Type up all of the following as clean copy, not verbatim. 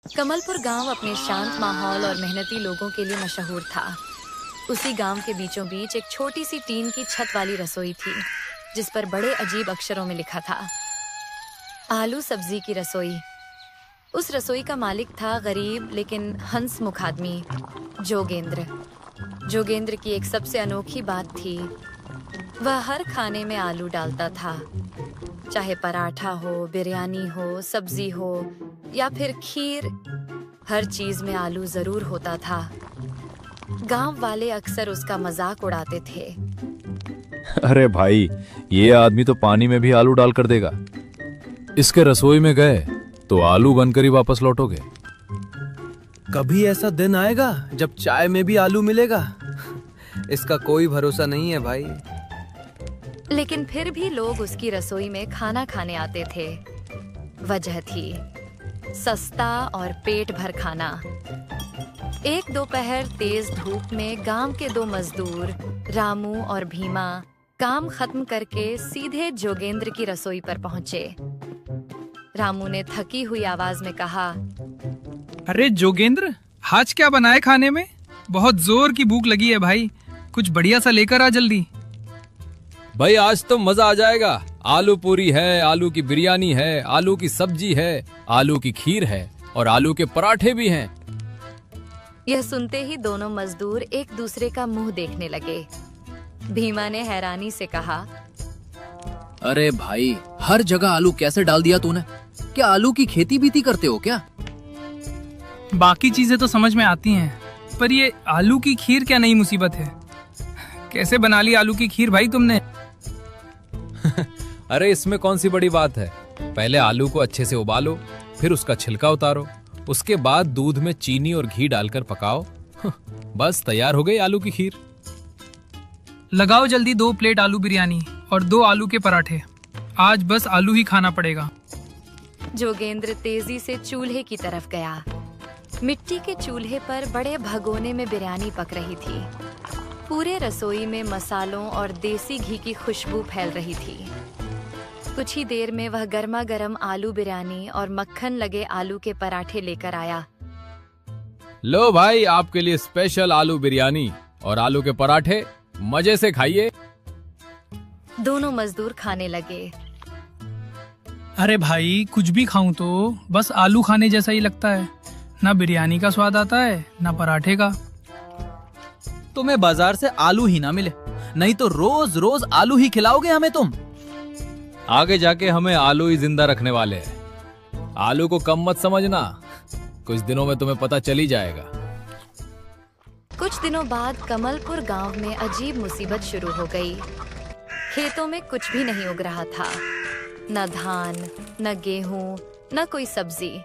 कमलपुर गांव अपने शांत माहौल और मेहनती लोगों के लिए मशहूर था। उसी गांव के बीचों बीच एक छोटी सी टीन की छत वाली रसोई थी, जिस पर बड़े अजीब अक्षरों में लिखा था, आलू सब्जी की रसोई। उस रसोई का मालिक था गरीब लेकिन हंसमुख आदमी, जोगेंद्र। जोगेंद्र की एक सबसे अनोखी बात थी, वह हर खाने में आलू डालता था। चाहे पराठा हो, बिरयानी हो, सब्जी हो या फिर खीर, हर चीज में आलू जरूर होता था। गांव वाले अक्सर उसका मजाक उड़ाते थे। अरे भाई, ये आदमी तो पानी में भी आलू डाल कर देगा। इसके रसोई में गए तो आलू बनकर ही वापस लौटोगे। कभी ऐसा दिन आएगा जब चाय में भी आलू मिलेगा। इसका कोई भरोसा नहीं है भाई। लेकिन फिर भी लोग उसकी रसोई में खाना खाने आते थे। वजह थी सस्ता और पेट भर खाना। एक दोपहर तेज धूप में गांव के दो मजदूर रामू और भीमा काम खत्म करके सीधे जोगेंद्र की रसोई पर पहुंचे। रामू ने थकी हुई आवाज में कहा, अरे जोगेंद्र, आज क्या बनाए खाने में? बहुत जोर की भूख लगी है भाई, कुछ बढ़िया सा लेकर आ जल्दी। भाई आज तो मजा आ जाएगा। आलू पूरी है, आलू की बिरयानी है, आलू की सब्जी है, आलू की खीर है और आलू के पराठे भी हैं। यह सुनते ही दोनों मजदूर एक दूसरे का मुंह देखने लगे। भीमा ने हैरानी से कहा, अरे भाई, हर जगह आलू कैसे डाल दिया तूने? क्या आलू की खेती बीती करते हो क्या? बाकी चीजें तो समझ में आती हैं, पर ये आलू की खीर क्या नई मुसीबत है? कैसे बना ली आलू की खीर भाई तुमने? अरे इसमें कौन सी बड़ी बात है। पहले आलू को अच्छे से उबालो, फिर उसका छिलका उतारो, उसके बाद दूध में चीनी और घी डालकर पकाओ। बस तैयार हो गई आलू की खीर। लगाओ जल्दी 2 प्लेट आलू बिरयानी और 2 आलू के पराठे। आज बस आलू ही खाना पड़ेगा। जोगेंद्र तेजी से चूल्हे की तरफ गया। मिट्टी के चूल्हे पर बड़े भगोने में बिरयानी पक रही थी। पूरे रसोई में मसालों और देसी घी की खुशबू फैल रही थी। कुछ ही देर में वह गर्मा गर्म आलू बिरयानी और मक्खन लगे आलू के पराठे लेकर आया। लो भाई, आपके लिए स्पेशल आलू बिरयानी और आलू के पराठे, मजे से खाइए। दोनों मजदूर खाने लगे। अरे भाई, कुछ भी खाऊं तो बस आलू खाने जैसा ही लगता है। ना बिरयानी का स्वाद आता है, ना पराठे का। तुम्हें बाजार से आलू ही ना मिले, नहीं तो रोज रोज आलू ही खिलाओगे हमें तुम। आगे जाके हमें आलू ही जिंदा रखने वाले हैं। आलू को कम मत समझना, कुछ दिनों में तुम्हें पता चल ही जाएगा। कुछ दिनों बाद कमलपुर गांव में अजीब मुसीबत शुरू हो गई। खेतों में कुछ भी नहीं उग रहा था, न धान, न गेहूं, न कोई सब्जी।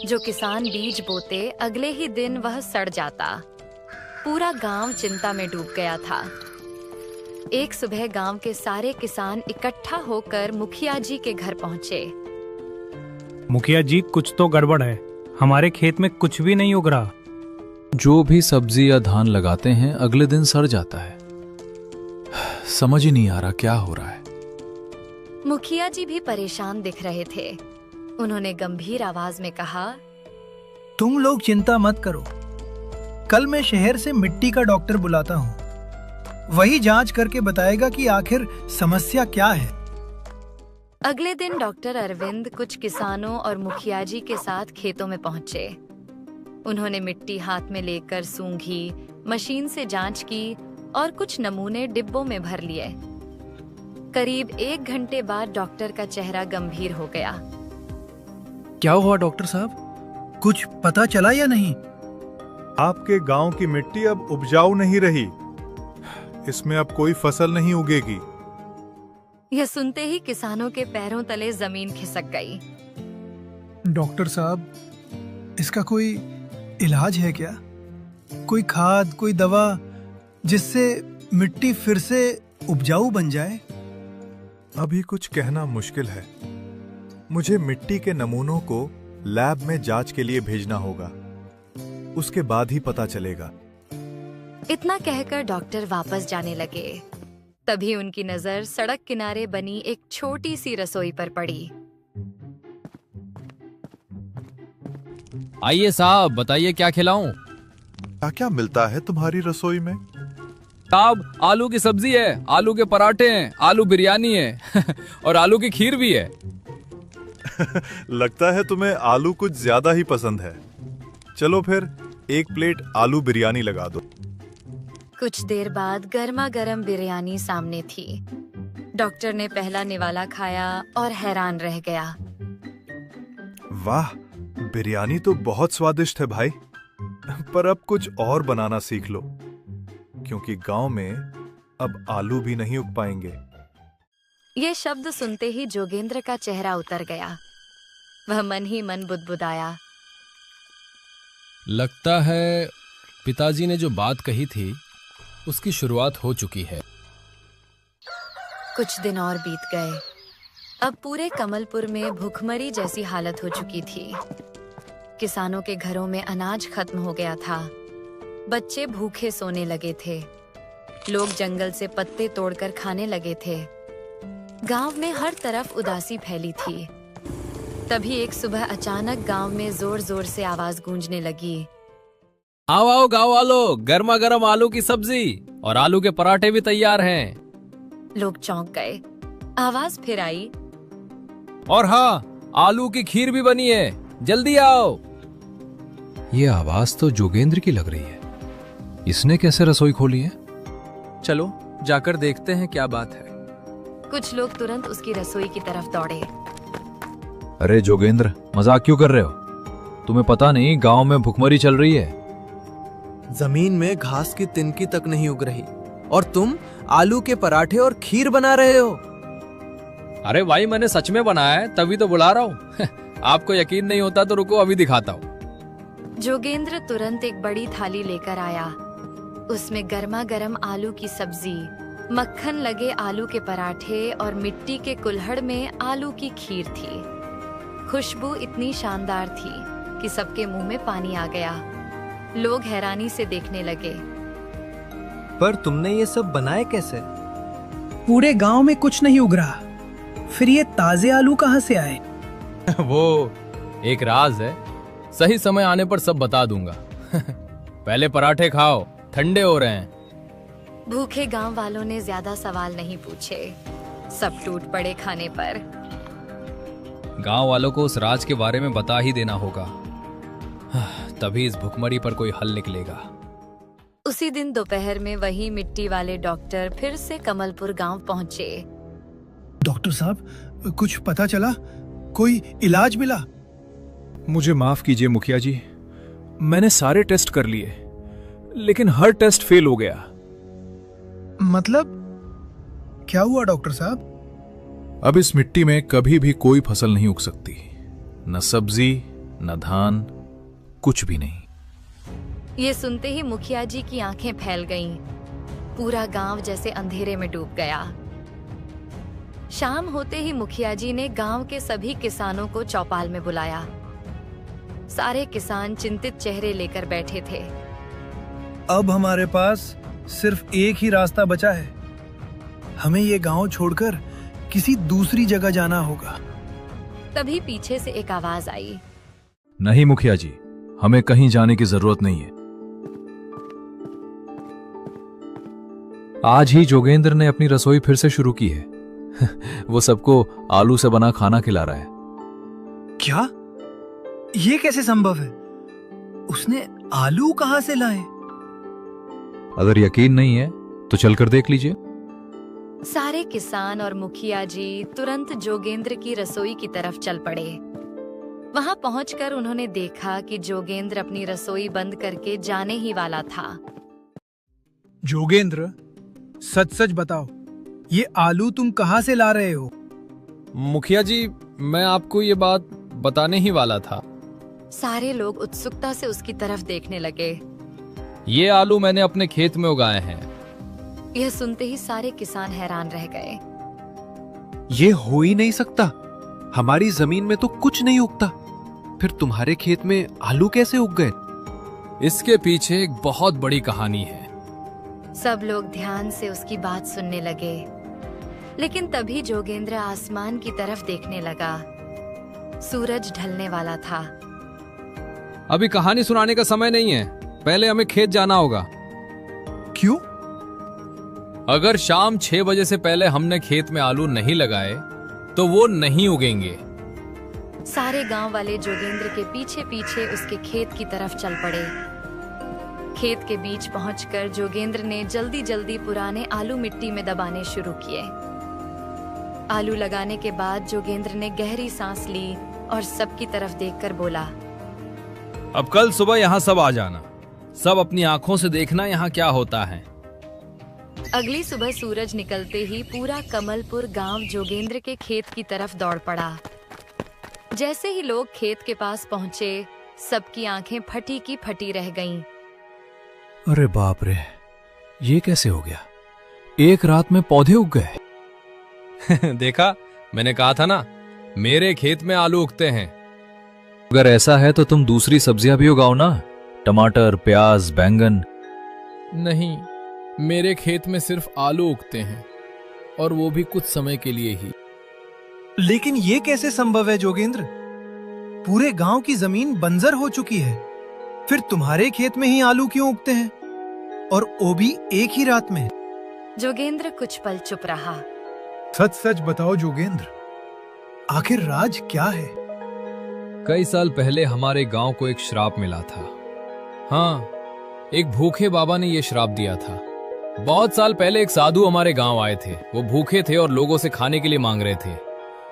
जो किसान बीज बोते, अगले ही दिन वह सड़ जाता। पूरा गांव चिंता में डूब गया था। एक सुबह गांव के सारे किसान इकट्ठा होकर मुखिया जी के घर पहुंचे। मुखिया जी, कुछ तो गड़बड़ है। हमारे खेत में कुछ भी नहीं उग रहा। जो भी सब्जी या धान लगाते हैं अगले दिन सड़ जाता है। समझ ही नहीं आ रहा क्या हो रहा है। मुखिया जी भी परेशान दिख रहे थे। उन्होंने गंभीर आवाज में कहा, तुम लोग चिंता मत करो, कल मैं शहर से मिट्टी का डॉक्टर बुलाता हूँ। वही जांच करके बताएगा कि आखिर समस्या क्या है। अगले दिन डॉक्टर अरविंद कुछ किसानों और मुखिया जी के साथ खेतों में पहुंचे। उन्होंने मिट्टी हाथ में लेकर सूंघी, मशीन से जांच की और कुछ नमूने डिब्बों में भर लिए। करीब 1 घंटे बाद डॉक्टर का चेहरा गंभीर हो गया। क्या हुआ डॉक्टर साहब, कुछ पता चला या नहीं? आपके गांव की मिट्टी अब उपजाऊ नहीं रही। इसमें अब कोई फसल नहीं उगेगी। यह सुनते ही किसानों के पैरों तले जमीन खिसक गई। डॉक्टर साहब, इसका कोई इलाज है क्या? कोई खाद, कोई दवा जिससे मिट्टी फिर से उपजाऊ बन जाए? अभी कुछ कहना मुश्किल है। मुझे मिट्टी के नमूनों को लैब में जांच के लिए भेजना होगा, उसके बाद ही पता चलेगा। इतना कहकर डॉक्टर वापस जाने लगे। तभी उनकी नजर सड़क किनारे बनी एक छोटी सी रसोई पर पड़ी। आइए साहब, बताइए क्या खिलाऊं? क्या क्या मिलता है तुम्हारी रसोई में? साहब, आलू की सब्जी है, आलू के पराठे हैं, आलू बिरयानी है और आलू की खीर भी है। लगता है तुम्हें आलू कुछ ज्यादा ही पसंद है। चलो फिर 1 प्लेट आलू बिरयानी लगा दो। कुछ देर बाद गर्मा गर्म बिरयानी सामने थी। डॉक्टर ने पहला निवाला खाया और हैरान रह गया। वाह, बिरयानी तो बहुत स्वादिष्ट है भाई। पर अब कुछ और बनाना सीख लो, क्योंकि गांव में अब आलू भी नहीं उग पाएंगे। ये शब्द सुनते ही जोगेंद्र का चेहरा उतर गया। वह मन ही मन बुदबुदाया। लगता है पिताजी ने जो बात कही थी उसकी शुरुआत हो चुकी है। कुछ दिन और बीत गए। अब पूरे कमलपुर में भूखमरी जैसी हालत हो चुकी थी। किसानों के घरों में अनाज खत्म हो गया था। बच्चे भूखे सोने लगे थे। लोग जंगल से पत्ते तोड़कर खाने लगे थे। गांव में हर तरफ उदासी फैली थी। तभी एक सुबह अचानक गांव में जोर जोर से आवाज गूंजने लगी। आओ आओ गाँव वालों, गर्मा गर्म आलू की सब्जी और आलू के पराठे भी तैयार हैं। लोग चौंक गए। आवाज फिर आई। और हाँ, आलू की खीर भी बनी है, जल्दी आओ। ये आवाज तो जोगेंद्र की लग रही है। इसने कैसे रसोई खोली है? चलो जाकर देखते हैं क्या बात है। कुछ लोग तुरंत उसकी रसोई की तरफ दौड़े। अरे जोगेंद्र, मजाक क्यों कर रहे हो? तुम्हें पता नहीं गांव में भुखमरी चल रही है। जमीन में घास की तिनकी तक नहीं उग रही और तुम आलू के पराठे और खीर बना रहे हो। अरे भाई, मैंने सच में बनाया है, तभी तो बुला रहा हूँ। आपको यकीन नहीं होता तो रुको, अभी दिखाता हूँ। जोगेंद्र तुरंत एक बड़ी थाली लेकर आया। उसमें गर्मा गर्म आलू की सब्जी, मक्खन लगे आलू के पराठे और मिट्टी के कुल्हड़ में आलू की खीर थी। खुशबू इतनी शानदार थी कि सबके मुंह में पानी आ गया। लोग हैरानी से देखने लगे। पर तुमने ये सब बनाए कैसे? पूरे गांव में कुछ नहीं उग रहा, फिर ये ताजे आलू कहाँ से आए? वो एक राज है, सही समय आने पर सब बता दूंगा। पहले पराठे खाओ, ठंडे हो रहे हैं। भूखे गांव वालों ने ज्यादा सवाल नहीं पूछे। सब टूट पड़े खाने पर। गांव वालों को उस राज के बारे में बता ही देना होगा, तभी इस भुखमरी पर कोई हल निकलेगा। उसी दिन दोपहर में वही मिट्टी वाले डॉक्टर फिर से कमलपुर गांव पहुंचे। डॉक्टर साहब, कुछ पता चला? कोई इलाज मिला? मुझे माफ कीजिए मुखिया जी, मैंने सारे टेस्ट कर लिए, लेकिन हर टेस्ट फेल हो गया। मतलब क्या हुआ डॉक्टर साहब? अब इस मिट्टी में कभी भी कोई फसल नहीं उग सकती, न सब्जी न धान, कुछ भी नहीं। ये सुनते ही मुखिया जी की आंखें फैल गईं। पूरा गांव जैसे अंधेरे में डूब गया। शाम होते ही मुखिया जी ने गांव के सभी किसानों को चौपाल में बुलाया। सारे किसान चिंतित चेहरे लेकर बैठे थे। अब हमारे पास सिर्फ एक ही रास्ता बचा है। हमें ये गांव छोड़कर किसी दूसरी जगह जाना होगा। तभी पीछे से एक आवाज आई। नहीं मुखिया जी, हमें कहीं जाने की जरूरत नहीं है। आज ही जोगेंद्र ने अपनी रसोई फिर से शुरू की है। वो सबको आलू से बना खाना खिला रहा है। क्या? ये कैसे संभव है? उसने आलू कहां से लाए? अगर यकीन नहीं है तो चलकर देख लीजिए। सारे किसान और मुखिया जी तुरंत जोगेंद्र की रसोई की तरफ चल पड़े। वहां पहुंचकर उन्होंने देखा कि जोगेंद्र अपनी रसोई बंद करके जाने ही वाला था। जोगेंद्र, सच सच बताओ, ये आलू तुम कहां से ला रहे हो? मुखिया जी, मैं आपको ये बात बताने ही वाला था। सारे लोग उत्सुकता से उसकी तरफ देखने लगे। ये आलू मैंने अपने खेत में उगाए हैं। यह सुनते ही सारे किसान हैरान रह गए। ये हो ही नहीं सकता। हमारी जमीन में तो कुछ नहीं उगता, फिर तुम्हारे खेत में आलू कैसे उग गए? इसके पीछे एक बहुत बड़ी कहानी है। सब लोग ध्यान से उसकी बात सुनने लगे। लेकिन तभी जोगेंद्र आसमान की तरफ देखने लगा। सूरज ढलने वाला था। अभी कहानी सुनाने का समय नहीं है, पहले हमें खेत जाना होगा। क्यों? अगर शाम 6 बजे से पहले हमने खेत में आलू नहीं लगाए तो वो नहीं उगेंगे। सारे गांव वाले जोगेंद्र के पीछे पीछे उसके खेत की तरफ चल पड़े। खेत के बीच पहुंचकर जोगेंद्र ने जल्दी जल्दी पुराने आलू मिट्टी में दबाने शुरू किए। आलू लगाने के बाद जोगेंद्र ने गहरी सांस ली और सबकी तरफ देखकर बोला, अब कल सुबह यहाँ सब आ जाना, सब अपनी आंखों से देखना यहाँ क्या होता है। अगली सुबह सूरज निकलते ही पूरा कमलपुर गांव जोगेंद्र के खेत की तरफ दौड़ पड़ा। जैसे ही लोग खेत के पास पहुंचे, सबकी आंखें फटी की फटी रह गईं। अरे बाप रे, ये कैसे हो गया? एक रात में पौधे उग गए। देखा, मैंने कहा था ना, मेरे खेत में आलू उगते हैं। अगर ऐसा है तो तुम दूसरी सब्जियां भी उगाओ ना, टमाटर, प्याज, बैंगन। नहीं, मेरे खेत में सिर्फ आलू उगते हैं, और वो भी कुछ समय के लिए ही। लेकिन ये कैसे संभव है जोगेंद्र? पूरे गांव की जमीन बंजर हो चुकी है, फिर तुम्हारे खेत में ही आलू क्यों उगते हैं, और वो भी एक ही रात में? जोगेंद्र कुछ पल चुप रहा। सच सच बताओ जोगेंद्र, आखिर राज क्या है? कई साल पहले हमारे गांव को एक श्राप मिला था। हाँ, एक भूखे बाबा ने ये श्राप दिया था। बहुत साल पहले एक साधु हमारे गांव आए थे। वो भूखे थे और लोगों से खाने के लिए मांग रहे थे,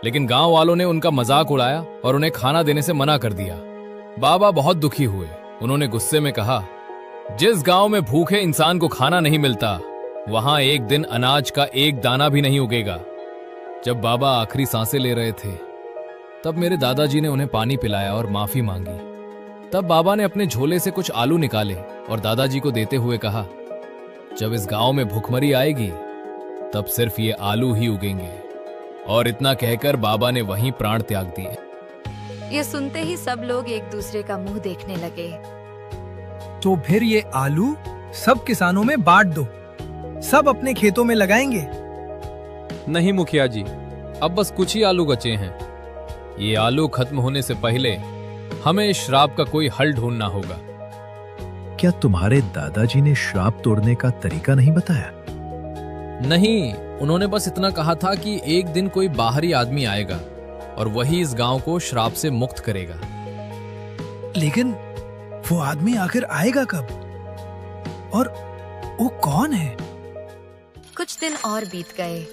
लेकिन गांव वालों ने उनका मजाक उड़ाया और उन्हें खाना देने से मना कर दिया। बाबा बहुत दुखी हुए। उन्होंने गुस्से में कहा, जिस गांव में भूखे इंसान को खाना नहीं मिलता, वहां एक दिन अनाज का एक दाना भी नहीं उगेगा। जब बाबा आखिरी सांसें ले रहे थे, तब मेरे दादाजी ने उन्हें पानी पिलाया और माफी मांगी। तब बाबा ने अपने झोले से कुछ आलू निकाले और दादाजी को देते हुए कहा, जब इस गांव में भूखमरी आएगी, तब सिर्फ ये आलू ही उगेंगे। और इतना कहकर बाबा ने वहीं प्राण त्याग दिए। ये सुनते ही सब लोग एक दूसरे का मुंह देखने लगे। तो फिर ये आलू सब किसानों में बांट दो, सब अपने खेतों में लगाएंगे। नहीं मुखिया जी, अब बस कुछ ही आलू बचे हैं। ये आलू खत्म होने से पहले हमें इस श्राप का कोई हल ढूंढना होगा। क्या तुम्हारे दादाजी ने श्राप तोड़ने का तरीका नहीं बताया? नहीं, उन्होंने बस इतना कहा था कि एक दिन कोई बाहरी आदमी आएगा और वही इस गांव को श्राप से मुक्त करेगा। लेकिन वो आदमी आखिर आएगा कब, और वो कौन है? कुछ दिन और बीत गए।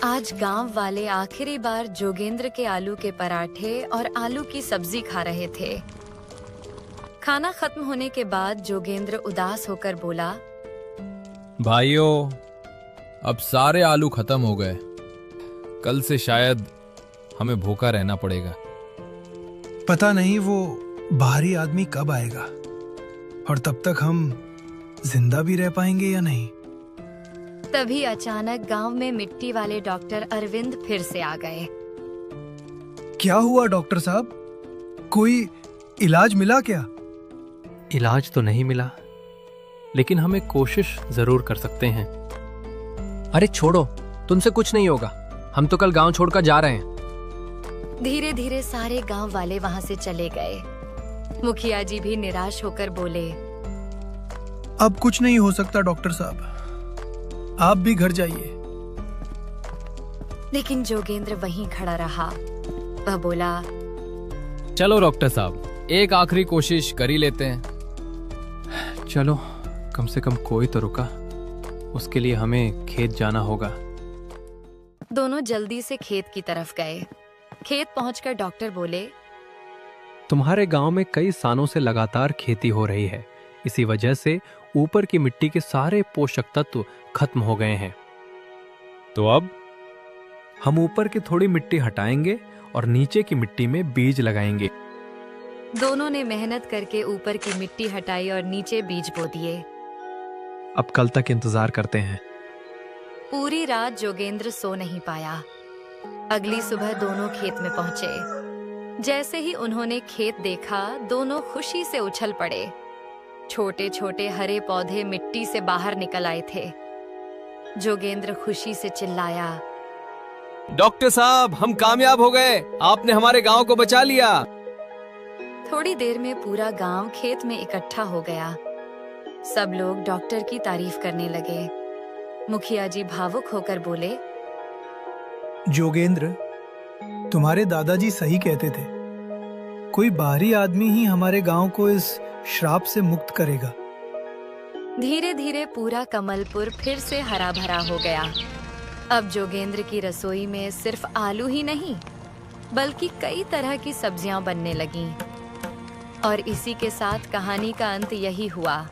आज गांव वाले आखिरी बार जोगेंद्र के आलू के पराठे और आलू की सब्जी खा रहे थे। खाना खत्म होने के बाद जोगेंद्र उदास होकर बोला, भाइयों, अब सारे आलू खत्म हो गए। कल से शायद हमें भूखा रहना पड़ेगा। पता नहीं वो बाहरी आदमी कब आएगा, और तब तक हम जिंदा भी रह पाएंगे या नहीं। तभी अचानक गांव में मिट्टी वाले डॉक्टर अरविंद फिर से आ गए। क्या हुआ डॉक्टर साहब, कोई इलाज मिला क्या? इलाज तो नहीं मिला, लेकिन हम एक कोशिश जरूर कर सकते हैं। अरे छोड़ो, तुमसे कुछ नहीं होगा, हम तो कल गांव छोड़कर जा रहे हैं। धीरे धीरे सारे गांव वाले वहां से चले गए। मुखिया जी भी निराश होकर बोले, अब कुछ नहीं हो सकता डॉक्टर साहब, आप भी घर जाइए। लेकिन जोगेंद्र वहीं खड़ा रहा। वह बोला, चलो डॉक्टर साहब, एक आखिरी कोशिश कर ही लेते हैं। चलो, कम से कम कोई तो रुका। उसके लिए हमें खेत जाना होगा। दोनों जल्दी से खेत की तरफ गए। खेत पहुंचकर डॉक्टर बोले, तुम्हारे गांव में कई सालों से लगातार खेती हो रही है। इसी वजह से ऊपर की मिट्टी के सारे पोषक तत्व खत्म हो गए हैं। तो अब हम ऊपर की थोड़ी मिट्टी हटाएंगे और नीचे की मिट्टी में बीज लगाएंगे। दोनों ने मेहनत करके ऊपर की मिट्टी हटाई और नीचे बीज बो दिए। अब कल तक इंतजार करते हैं। पूरी रात जोगेंद्र सो नहीं पाया। अगली सुबह दोनों खेत में पहुंचे। जैसे ही उन्होंने खेत देखा, दोनों खुशी से उछल पड़े। छोटे छोटे हरे पौधे मिट्टी से बाहर निकल आए थे। जोगेंद्र खुशी से चिल्लाया, डॉक्टर साहब, हम कामयाब हो गए, आपने हमारे गांव को बचा लिया। थोड़ी देर में पूरा गांव खेत में इकट्ठा हो गया। सब लोग डॉक्टर की तारीफ करने लगे। मुखिया जी भावुक होकर बोले, जोगेंद्र, तुम्हारे दादाजी सही कहते थे। कोई बाहरी आदमी ही हमारे गांव को इस श्राप से मुक्त करेगा। धीरे धीरे पूरा कमलपुर फिर से हरा भरा हो गया। अब जोगेंद्र की रसोई में सिर्फ आलू ही नहीं, बल्कि कई तरह की सब्जियां बनने लगीं। और इसी के साथ कहानी का अंत यही हुआ।